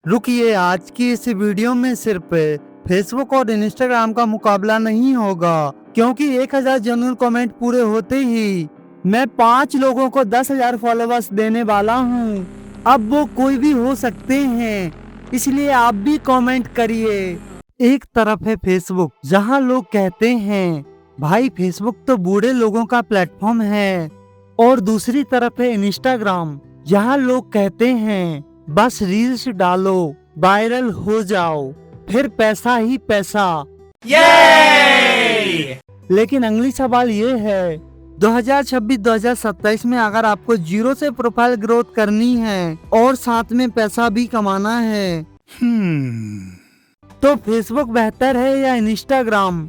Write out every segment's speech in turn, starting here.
रुकिए, आज की इस वीडियो में सिर्फ फेसबुक और इंस्टाग्राम का मुकाबला नहीं होगा, क्योंकि 1000 जेन्युइन कमेंट पूरे होते ही मैं 5 लोगों को 10,000 फॉलोवर्स देने वाला हूं। अब वो कोई भी हो सकते हैं, इसलिए आप भी कमेंट करिए। एक तरफ है फेसबुक, जहां लोग कहते हैं भाई फेसबुक तो बूढ़े लोगों का प्लेटफॉर्म है, और दूसरी तरफ है इंस्टाग्राम, जहां लोग कहते हैं बस रील्स डालो, वायरल हो जाओ, फिर पैसा ही पैसा। लेकिन अगली सवाल ये है, 2026-2027 में अगर आपको जीरो से प्रोफाइल ग्रोथ करनी है और साथ में पैसा भी कमाना है, तो फेसबुक बेहतर है या इंस्टाग्राम?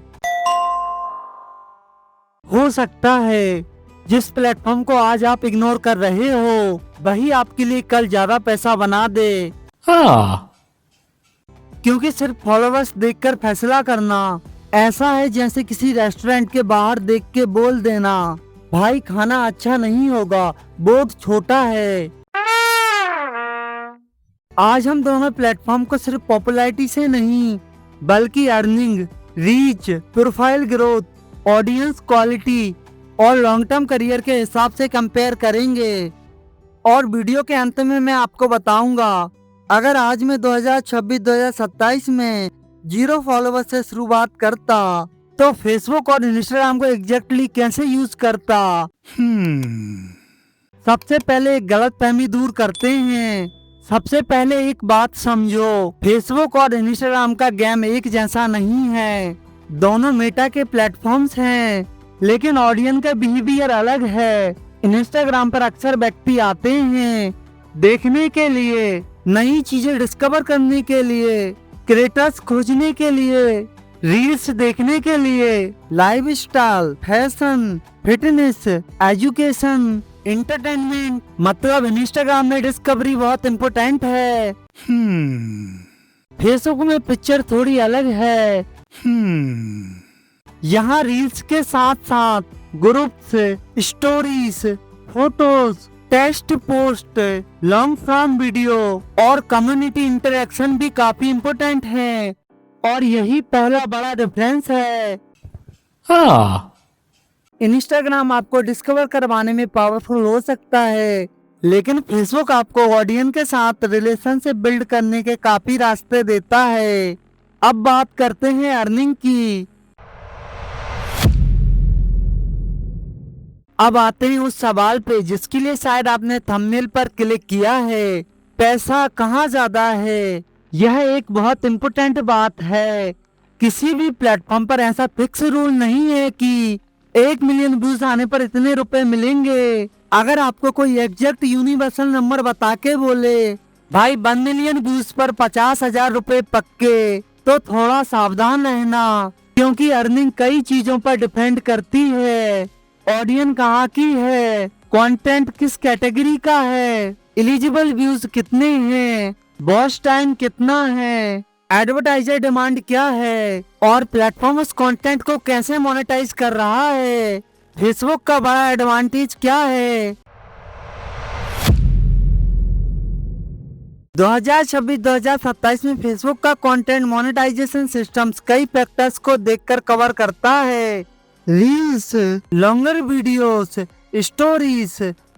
हो सकता है जिस प्लेटफॉर्म को आज आप इग्नोर कर रहे हो वही आपके लिए कल ज्यादा पैसा बना दे। क्योंकि सिर्फ फॉलोवर्स देखकर फैसला करना ऐसा है जैसे किसी रेस्टोरेंट के बाहर देख के बोल देना भाई खाना अच्छा नहीं होगा, बोर्ड छोटा है। आज हम दोनों प्लेटफॉर्म को सिर्फ पॉपुलैरिटी से नहीं बल्कि earning, reach, profile growth, audience quality और लॉन्ग टर्म करियर के हिसाब से कंपेयर करेंगे। और वीडियो के अंत में मैं आपको बताऊंगा, अगर आज मैं 2026-2027 में 0 फॉलोवर से शुरुआत करता तो फेसबुक और इंस्टाग्राम को एग्जैक्टली कैसे यूज करता। सबसे पहले एक गलतफहमी दूर करते हैं। सबसे पहले एक बात समझो, फेसबुक और इंस्टाग्राम का गेम एक जैसा नहीं है। दोनों मेटा के प्लेटफॉर्म्स हैं, लेकिन ऑडियंस का बिहेवियर अलग है। इंस्टाग्राम पर अक्सर व्यक्ति आते हैं देखने के लिए, नई चीजें डिस्कवर करने के लिए, क्रिएटर्स खोजने के लिए, रील्स देखने के लिए, life style, fashion, fitness, education, entertainment. मतलब इंस्टाग्राम में डिस्कवरी बहुत इम्पोर्टेंट है। फेसबुक में पिक्चर थोड़ी अलग है। यहाँ रील्स के साथ साथ groups, stories, photos, text post, long form video और कम्युनिटी इंटरेक्शन भी काफी इम्पोर्टेंट है। और यही पहला बड़ा डिफरेंस है। इंस्टाग्राम आपको डिस्कवर करवाने में पावरफुल हो सकता है, लेकिन फेसबुक आपको ऑडियंस के साथ रिलेशनशिप बिल्ड करने के काफी रास्ते देता है। अब बात करते हैं अर्निंग की। अब आते हैं उस सवाल पे जिसके लिए शायद आपने थंबनेल पर क्लिक किया है, पैसा कहाँ ज्यादा है। यह एक बहुत इम्पोर्टेंट बात है। किसी भी प्लेटफॉर्म पर ऐसा फिक्स रूल नहीं है कि 1 मिलियन व्यूज आने पर इतने रुपए मिलेंगे। अगर आपको कोई एग्जैक्ट यूनिवर्सल नंबर बता के बोले भाई 1 मिलियन व्यूज पर 50,000 रुपए पक्के, तो थोड़ा सावधान रहना, क्योंकि अर्निंग कई चीजों पर डिपेंड करती है। ऑडियंस कहाँ की है, कंटेंट किस कैटेगरी का है, एलिजिबल व्यूज कितने हैं, वॉच टाइम कितना है, एडवर्टाइजर डिमांड क्या है, और प्लेटफॉर्म उस कंटेंट को कैसे मोनेटाइज कर रहा है। फेसबुक का बड़ा एडवांटेज क्या है? 2026-2027 में फेसबुक का कंटेंट मोनेटाइजेशन सिस्टम्स कई फैक्टर्स को देखकर कवर करता है। Reels, longer videos, stories,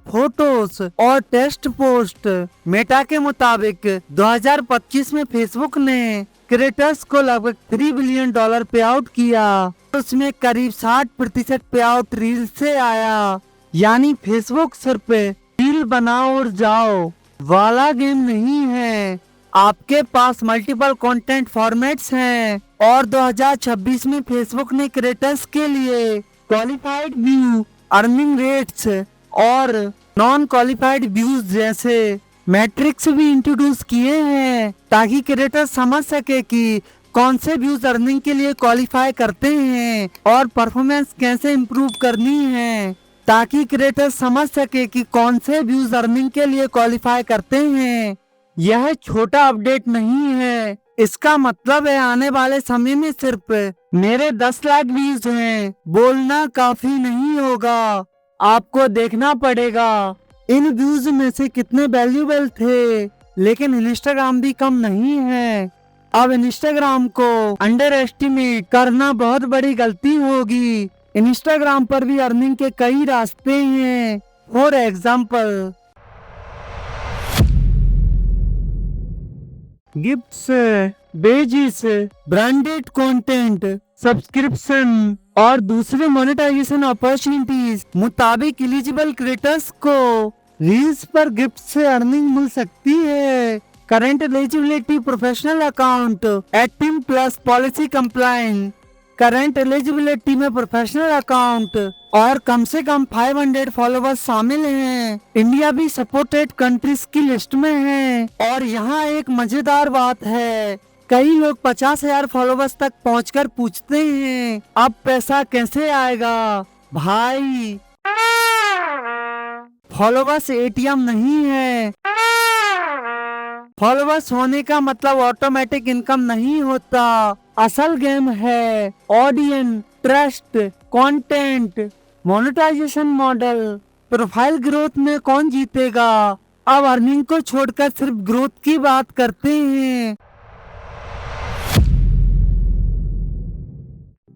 photos और टेक्स्ट पोस्ट। मेटा के मुताबिक 2025 में फेसबुक ने क्रिएटर्स को लगभग $3 बिलियन पे आउट किया। उसमें करीब 60% पे आउट रील से आया। यानी फेसबुक सिर्फ रील बनाओ और जाओ वाला गेम नहीं है। आपके पास मल्टीपल कंटेंट फॉर्मेट्स हैं, और 2026 में फेसबुक ने क्रिएटर्स के लिए क्वालिफाइड व्यू, अर्निंग रेट्स और नॉन क्वालिफाइड व्यूज जैसे मैट्रिक्स भी इंट्रोड्यूस किए हैं, ताकि क्रिएटर समझ सके कि कौन से व्यूज अर्निंग के लिए क्वालिफाई करते हैं और परफॉर्मेंस कैसे इम्प्रूव करनी है, ताकि क्रिएटर समझ सके कि कौन से व्यूज अर्निंग के लिए क्वालिफाई करते हैं। यह छोटा अपडेट नहीं है। इसका मतलब है आने वाले समय में सिर्फ मेरे 10 लाख व्यूज हैं बोलना काफी नहीं होगा। आपको देखना पड़ेगा इन व्यूज में से कितने वैल्यूएबल थे लेकिन इंस्टाग्राम भी कम नहीं है। अब इंस्टाग्राम को अंडर एस्टिमेट करना बहुत बड़ी गलती होगी। इंस्टाग्राम पर भी अर्निंग के कई रास्ते हैं। For example, gifts, badges, branded content, subscription और दूसरे मोनेटाइजेशन अपॉर्चुनिटीज मुताबिक एलिजिबल क्रिएटर्स को रील्स पर गिफ्ट से अर्निंग मिल सकती है। Current eligibility professional account 18+ policy compliant. Current eligibility में प्रोफेशनल अकाउंट और कम से कम 500 फॉलोवर्स शामिल हैं। इंडिया भी सपोर्टेड कंट्रीज की लिस्ट में है। और यहाँ एक मजेदार बात है, कई लोग 50,000 फॉलोवर्स तक पहुंचकर पूछते हैं अब पैसा कैसे आएगा। भाई, फॉलोवर्स एटीएम नहीं है। फॉलोवर्स होने का मतलब ऑटोमेटिक इनकम नहीं होता। असल गेम है audience, trust, content, monetization model. Profile growth में कौन जीतेगा? अब अर्निंग को छोड़कर सिर्फ ग्रोथ की बात करते हैं।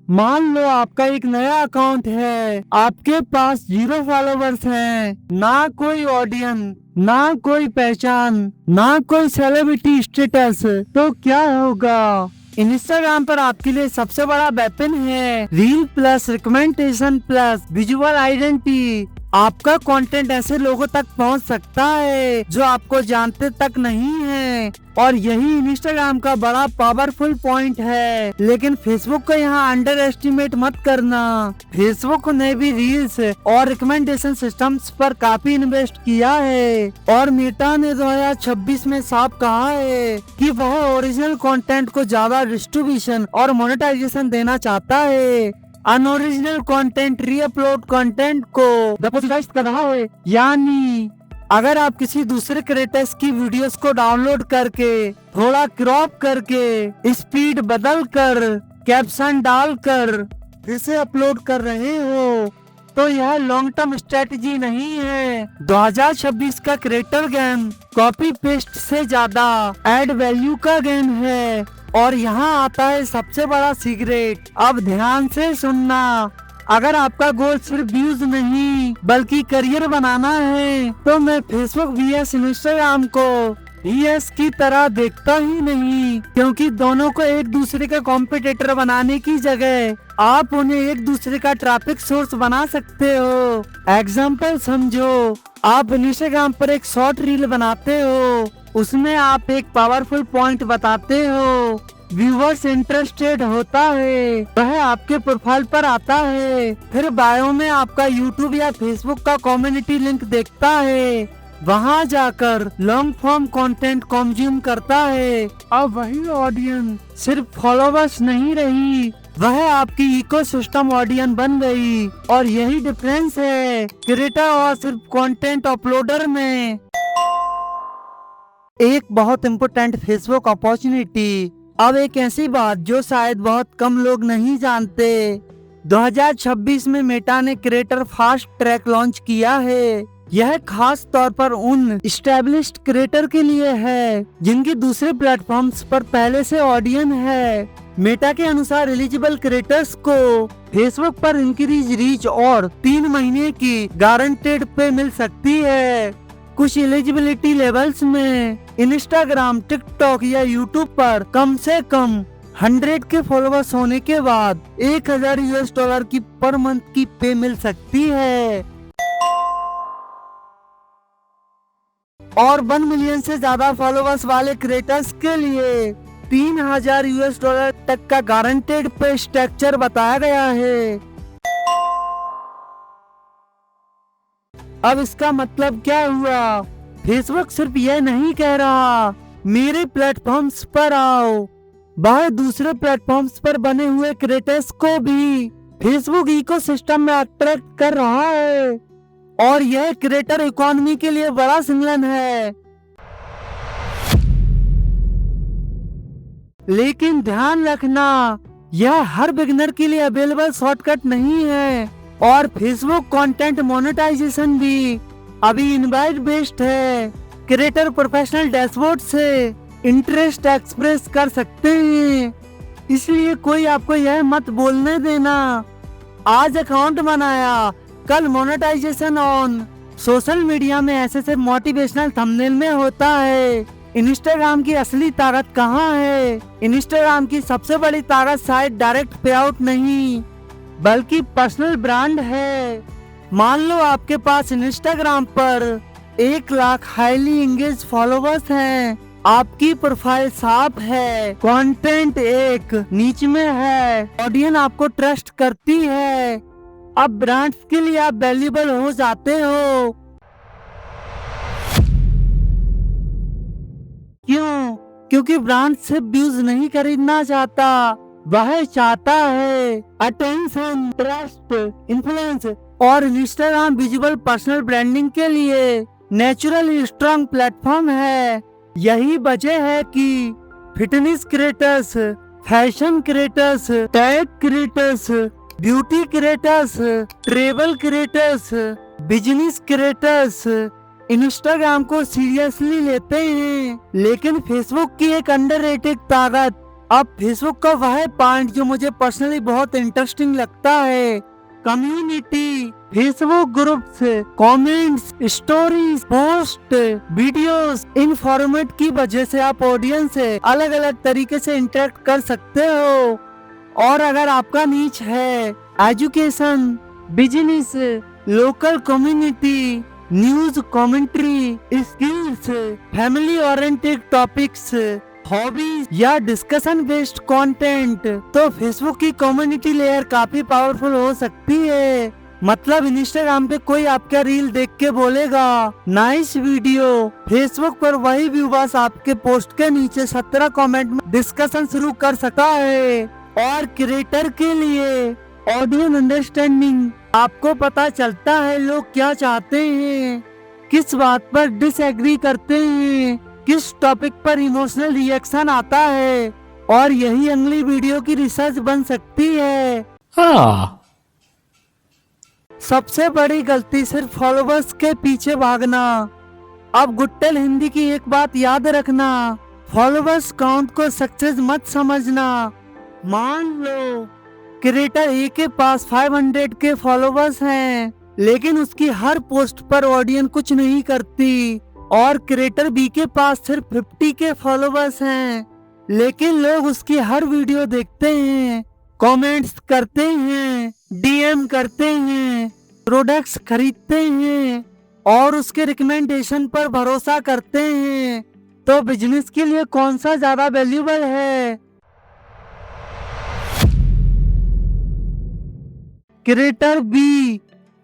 मान लो आपका एक नया अकाउंट है, आपके पास 0 फॉलोवर्स हैं, ना कोई ऑडियंस, ना कोई पहचान, ना कोई सेलिब्रिटी स्टेटस, तो क्या होगा? इंस्टाग्राम पर आपके लिए सबसे बड़ा वेपन है reel plus recommendation plus visual identity. आपका कंटेंट ऐसे लोगों तक पहुंच सकता है जो आपको जानते तक नहीं है, और यही इंस्टाग्राम का बड़ा पावरफुल पॉइंट है। लेकिन फेसबुक को यहाँ अंडर एस्टिमेट मत करना। फेसबुक ने भी रील्स और रिकमेंडेशन सिस्टम्स पर काफी इन्वेस्ट किया है, और मेटा ने 2026 में साफ कहा है कि वह ओरिजिनल कंटेंट को ज्यादा डिस्ट्रीब्यूशन और मोनेटाइजेशन देना चाहता है। अनओरिजिनल कंटेंट रीअपलोड कंटेंट को डिपॉजिटाइज कर रहा है। यानी अगर आप किसी दूसरे क्रिएटर्स की वीडियोस को डाउनलोड करके, थोड़ा क्रॉप करके, स्पीड बदल कर, कैप्शन डालकर फिर से अपलोड कर रहे हो, तो यह लॉन्ग टर्म स्ट्रेटजी नहीं है। 2026 का क्रिएटर गेम कॉपी पेस्ट से ज्यादा एड वैल्यू का गेम है। और यहाँ आता है सबसे बड़ा सीक्रेट। अब ध्यान से सुनना, अगर आपका गोल सिर्फ व्यूज नहीं बल्कि करियर बनाना है, तो मैं फेसबुक vs इंस्टाग्राम को vs की तरह देखता ही नहीं, क्योंकि दोनों को एक दूसरे का कॉम्पिटिटर बनाने की जगह आप उन्हें एक दूसरे का ट्रैफिक सोर्स बना सकते हो। एग्जाम्पल समझो, आप इंस्टाग्राम पर एक शॉर्ट रील बनाते हो, उसमें आप एक पावरफुल पॉइंट बताते हो, व्यूवर्स इंटरेस्टेड होता है, वह आपके प्रोफाइल पर आता है, फिर बायो में आपका यूट्यूब या फेसबुक का कम्युनिटी लिंक देखता है, वहां जाकर लॉन्ग फॉर्म कंटेंट कंज्यूम करता है। अब वही ऑडियंस सिर्फ फॉलोवर्स नहीं रही, वह आपकी इकोसिस्टम ऑडियंस बन गई। और यही डिफरेंस है क्रिएटर और सिर्फ कंटेंट अपलोडर में। एक बहुत इम्पोर्टेंट फेसबुक अपॉर्चुनिटी। अब एक ऐसी बात जो शायद बहुत कम लोग नहीं जानते, 2026 में मेटा ने क्रिएटर फास्ट ट्रैक लॉन्च किया है। यह खास तौर पर उन एस्टैब्लिश्ड क्रिएटर के लिए है जिनकी दूसरे प्लेटफॉर्म्स पर पहले से ऑडियंस है। मेटा के अनुसार एलिजिबल क्रिएटर्स को फेसबुक पर इंक्रीज रीच और 3 महीने की गारंटेड पे मिल सकती है। कुछ एलिजिबिलिटी लेवल्स में इंस्टाग्राम, टिकटॉक या यूट्यूब पर कम से कम 100 के फॉलोवर्स होने के बाद $1000 की पर मंथ की पे मिल सकती है, और 1 मिलियन से ज्यादा फॉलोवर्स वाले क्रिएटर्स के लिए $3000 तक का गारंटेड पे स्ट्रक्चर बताया गया है। अब इसका मतलब क्या हुआ? फेसबुक सिर्फ यह नहीं कह रहा मेरे प्लेटफॉर्म्स पर आओ, वह दूसरे प्लेटफॉर्म्स पर बने हुए क्रिएटर्स को भी फेसबुक इकोसिस्टम में अट्रैक्ट कर रहा है, और यह क्रिएटर इकोनॉमी के लिए बड़ा सिग्नल है। लेकिन ध्यान रखना, यह हर बिगिनर के लिए अवेलेबल शॉर्टकट नहीं है, और फेसबुक कंटेंट मोनेटाइजेशन भी अभी इनवाइट बेस्ड है। क्रिएटर प्रोफेशनल डैशबोर्ड से इंटरेस्ट एक्सप्रेस कर सकते हैं, इसलिए कोई आपको यह मत बोलने देना आज अकाउंट बनाया कल मोनेटाइजेशन ऑन। सोशल मीडिया में ऐसे से मोटिवेशनल थंबनेल में होता है। इंस्टाग्राम की असली ताकत कहाँ है? इंस्टाग्राम की सबसे बड़ी ताकत शायद डायरेक्ट पे आउट नहीं बल्कि पर्सनल ब्रांड है। मान लो आपके पास इंस्टाग्राम पर 1 लाख हाईली एंगेज फॉलोवर्स हैं, आपकी प्रोफाइल साफ है, कंटेंट एक नीच में है, ऑडियंस आपको ट्रस्ट करती है, अब ब्रांड्स के लिए आप वैल्यूएबल हो जाते हो। क्यों? क्योंकि ब्रांड सिर्फ व्यूज नहीं खरीदना चाहता, वह चाहता है अटेंशन, ट्रस्ट, इन्फ्लुएंस और इंस्टाग्राम विजुअल पर्सनल ब्रांडिंग के लिए नेचुरल स्ट्रॉन्ग प्लेटफॉर्म है। यही वजह है कि fitness creators, fashion creators, tag creators, beauty creators, travel creators, business creators Instagram को सीरियसली लेते हैं। लेकिन फेसबुक की एक अंडररेटेड ताकत, अब फेसबुक का वह पॉइंट जो मुझे पर्सनली बहुत इंटरेस्टिंग लगता है, community. Facebook groups, comments, stories, post, videos, इन फॉर्मेट की वजह से आप ऑडियंस से अलग अलग तरीके से इंटरेक्ट कर सकते हो। और अगर आपका नीच है education, business, local community, news commentary, skills, family oriented topics, hobbies या डिस्कशन बेस्ड कंटेंट, तो फेसबुक की कम्युनिटी लेयर काफी पावरफुल हो सकती है। मतलब इंस्टाग्राम पे कोई आपका रील देख के बोलेगा नाइस वीडियो, फेसबुक पर वही व्यूअर्स आपके पोस्ट के नीचे 17 कमेंट में डिस्कशन शुरू कर सकता है। और क्रिएटर के लिए ऑडियंस अंडरस्टैंडिंग, आपको पता चलता है लोग क्या चाहते हैं, किस बात पर डिसएग्री करते हैं, किस टॉपिक पर इमोशनल रिएक्शन आता है, और यही अगली वीडियो की रिसर्च बन सकती है। सबसे बड़ी गलती सिर्फ फॉलोवर्स के पीछे भागना। अब गुट्टल हिंदी की एक बात याद रखना, फॉलोवर्स काउंट को सक्सेस मत समझना। मान लो क्रिएटर ए के पास 500 के फॉलोवर्स हैं, लेकिन उसकी हर पोस्ट पर ऑडियंस कुछ नहीं करती, और क्रिएटर बी के पास सिर्फ 50 के फॉलोवर्स हैं, लेकिन लोग उसकी हर वीडियो देखते हैं, कमेंट्स करते हैं, डीएम करते हैं, प्रोडक्ट्स खरीदते हैं और उसके रिकमेंडेशन पर भरोसा करते हैं। तो बिजनेस के लिए कौन सा ज्यादा वैल्यूएबल है? क्रिएटर बी,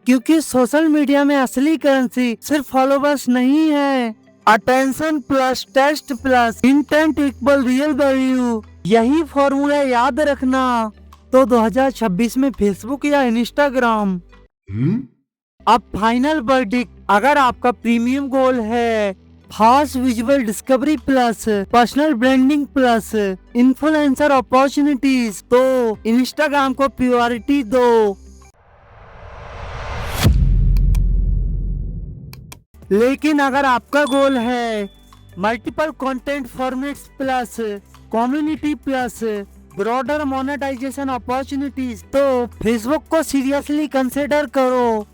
क्योंकि सोशल मीडिया में असली करेंसी सिर्फ फॉलोवर्स नहीं है, attention plus taste plus intent equal real value. यही फॉर्मूला याद रखना। तो 2026 में फेसबुक या इंस्टाग्राम? अब फाइनल वर्डिक्ट, अगर आपका प्रीमियम गोल है fast visual discovery plus personal branding plus influencer opportunities, तो इंस्टाग्राम को प्रायोरिटी दो। लेकिन अगर आपका गोल है multiple content formats plus community plus broader monetization opportunities, तो फेसबुक को सीरियसली कंसिडर करो।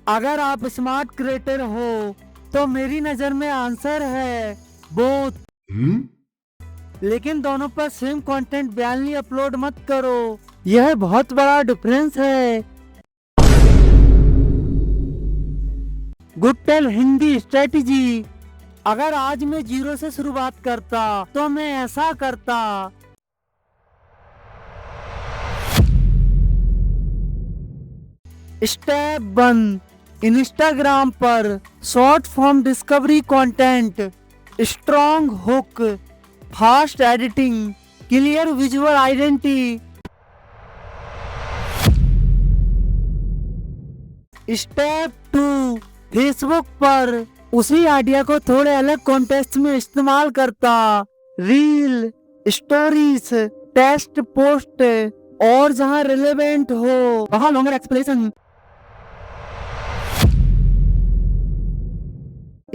अगर आप स्मार्ट क्रिएटर हो तो मेरी नजर में आंसर है बोथ। लेकिन दोनों पर सेम कंटेंट बैनली अपलोड मत करो, यह बहुत बड़ा डिफरेंस है। गुट्टल हिंदी स्ट्रेटजी, अगर आज मैं 0 से शुरुआत करता तो मैं ऐसा करता। स्टेप 1, इंस्टाग्राम पर short form discovery content, strong hook, fast editing, clear visual identity. Step 2, Facebook पर उसी आइडिया को थोड़े अलग कॉन्टेक्स्ट में इस्तेमाल करता, रील, स्टोरीज, टेस्ट पोस्ट और जहां रिलेवेंट हो वहां लॉन्गर एक्सप्लेनेशन।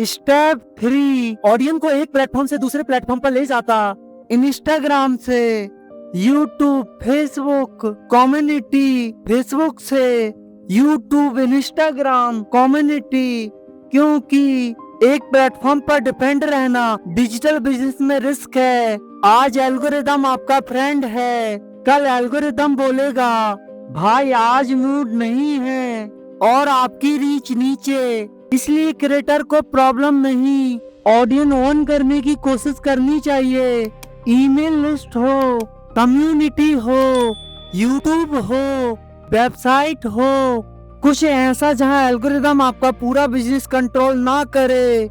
स्टेप 3, ऑडियंस को एक प्लेटफॉर्म से दूसरे प्लेटफॉर्म पर ले जाता। इंस्टाग्राम से यूट्यूब, फेसबुक, कम्युनिटी, फेसबुक से यूट्यूब, इंस्टाग्राम, कम्युनिटी, क्योंकि एक प्लेटफॉर्म पर डिपेंड रहना डिजिटल बिजनेस में रिस्क है। आज एल्गोरिदम आपका फ्रेंड है, कल एल्गोरिदम बोलेगा भाई आज मूड नहीं है और आपकी रीच नीचे। इसलिए क्रिएटर को प्रॉब्लम नहीं, ऑडियंस ऑन करने की कोशिश करनी चाहिए। ईमेल लिस्ट हो, कम्युनिटी हो, यूट्यूब हो, वेबसाइट हो, कुछ ऐसा जहां एल्गोरिदम आपका पूरा बिजनेस कंट्रोल ना करे।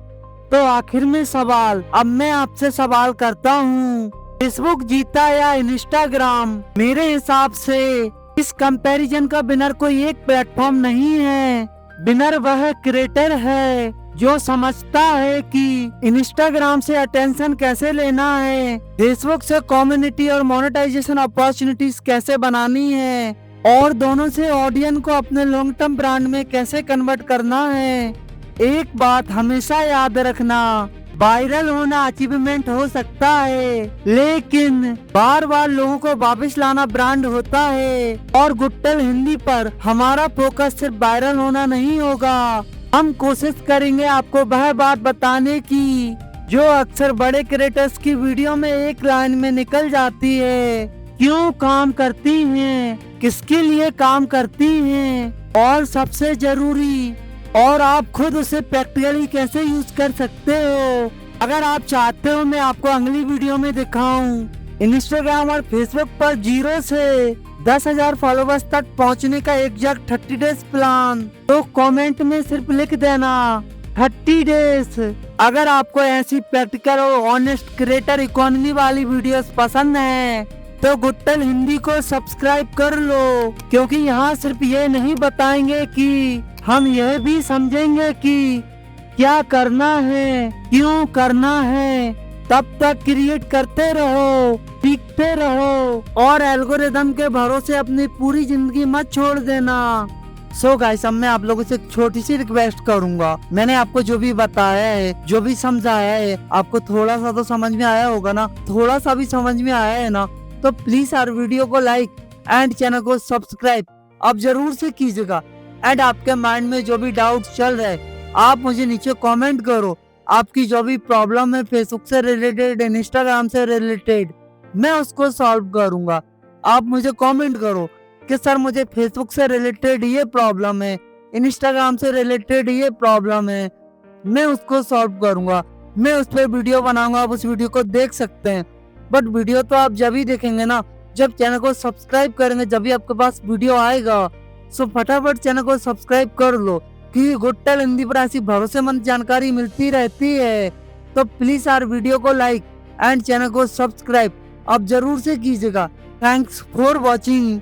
तो आखिर में सवाल, अब मैं आपसे सवाल करता हूँ, फेसबुक जीता या इंस्टाग्राम? मेरे हिसाब से इस कंपैरिजन का विनर कोई एक प्लेटफॉर्म नहीं है, विनर वह क्रिएटर है जो समझता है कि इंस्टाग्राम से अटेंशन कैसे लेना है, फेसबुक से कम्युनिटी और मोनेटाइजेशन अपॉर्चुनिटीज कैसे बनानी है, और दोनों से ऑडियंस को अपने लॉन्ग टर्म ब्रांड में कैसे कन्वर्ट करना है। एक बात हमेशा याद रखना, वायरल होना अचीवमेंट हो सकता है, लेकिन बार बार लोगों को वापस लाना ब्रांड होता है। और गुट्टल हिंदी पर हमारा फोकस सिर्फ वायरल होना नहीं होगा, हम कोशिश करेंगे आपको वह बात बताने की जो अक्सर बड़े क्रिएटर्स की वीडियो में एक लाइन में निकल जाती है। क्यों काम करती हैं, किसके लिए काम करती हैं, और सबसे जरूरी, और आप खुद उसे प्रैक्टिकली कैसे यूज कर सकते हो। अगर आप चाहते हो मैं आपको अगली वीडियो में दिखाऊं इंस्टाग्राम और फेसबुक पर 0 से 10,000 फॉलोवर्स तक पहुंचने का एग्जैक्ट 30 डेज प्लान, तो कमेंट में सिर्फ लिख देना 30 डेज। अगर आपको ऐसी प्रैक्टिकल और ऑनेस्ट क्रिएटर इकोनॉमी वाली वीडियोस पसंद है तो गुट्टल हिंदी को सब्सक्राइब कर लो, क्योंकि यहाँ सिर्फ ये नहीं बताएंगे कि हम यह भी समझेंगे कि क्या करना है, क्यों करना है। तब तक क्रिएट करते रहो, सीखते रहो और एल्गोरिदम के भरोसे अपनी पूरी जिंदगी मत छोड़ देना। सो गाइस, अब मैं आप लोगों से एक छोटी सी रिक्वेस्ट करूंगा। मैंने आपको जो भी बताया है, जो भी समझाया है, आपको थोड़ा सा तो समझ में आया होगा ना, थोड़ा सा भी समझ में आया है ना, तो प्लीज यार वीडियो को लाइक एंड चैनल को सब्सक्राइब आप जरूर से कीजिएगा। एंड आपके माइंड में जो भी डाउट चल रहा है आप मुझे नीचे कमेंट करो। आपकी जो भी प्रॉब्लम है फेसबुक से रिलेटेड, इंस्टाग्राम से रिलेटेड, मैं उसको सॉल्व करूंगा। आप मुझे कमेंट करो कि सर मुझे फेसबुक से रिलेटेड ये प्रॉब्लम है, इंस्टाग्राम से रिलेटेड ये प्रॉब्लम है, मैं उसको सॉल्व करूंगा। मैं उस पर वीडियो बनाऊंगा, आप उस वीडियो को देख सकते हैं। बट वीडियो तो आप जब ही देखेंगे ना जब चैनल को सब्सक्राइब करेंगे, जब भी आपके पास वीडियो आएगा। सो फटाफट चैनल को सब्सक्राइब कर लो कि गुट्टल हिंदी पर ऐसी भरोसेमंद जानकारी मिलती रहती है। तो प्लीज यार वीडियो को लाइक एंड चैनल को सब्सक्राइब आप जरूर से कीजिएगा। Thanks for watching.